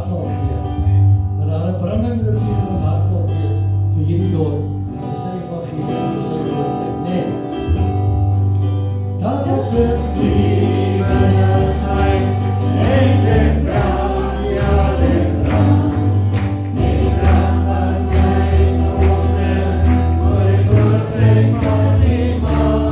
hart sal gee. Dat daar 'n brandende vuur in ons hart sal wees vir hierdie dorp en vir sy evangelie en vir sy woord. Nee. Dat is 'n vliegenheid en dit brand, ja dit brand. Die brand wat my onder, oor die woord van die man.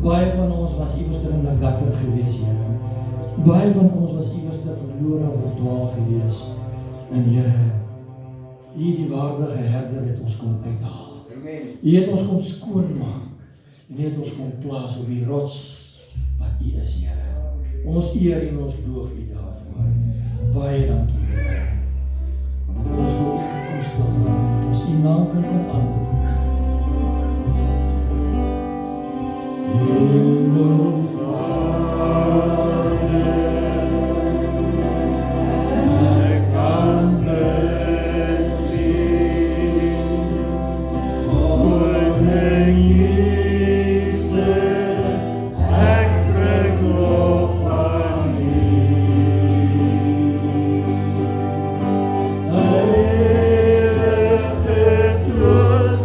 Baie van ons was iewers in 'n gutter gewees, Here. Baie van ons was iewers verlore of verdwaal gewees. En Here, U die waardige herder het ons kom uithaal. Amen. U het ons kom skoonmaak. U het ons kom plaas op die rots wat U is, Here. Ons eer en ons loof U daarvoor. Baie dankie, Here. Ons wil U kom stil, ons U naam kan kom aanroep. Trust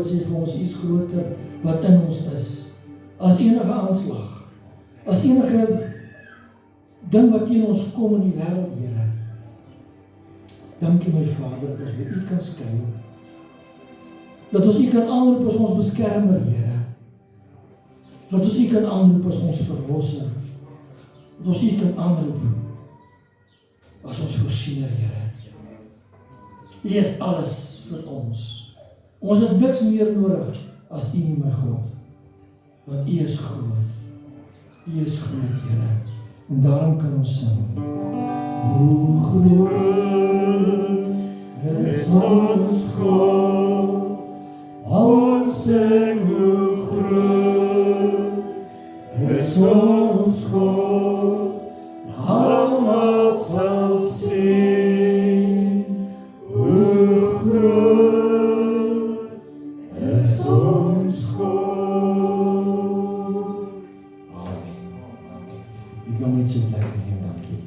woord sê vir ons, U is groter wat in ons is, as enige aanslag, as enige ding wat teen ons kom in die wêreld, Here. Dankie my Vader, dat ons by U kan skuil, dat ons U kan aanroep as ons beskermer, Here, dat ons U kan aanroep as ons verlosser, dat ons U kan aanroep as ons voorsiener, Here. U is alles vir ons. Ons het niks meer nodig as U nie, my God. Want U is groot. U is groot, Here. En daarom kan ons sing. Hoe groot is ons God. Ons sing hoe groot is ons God. Almal sal sien hoe groot is ons God. Amen. Ek kan net so lekker neem, dankie.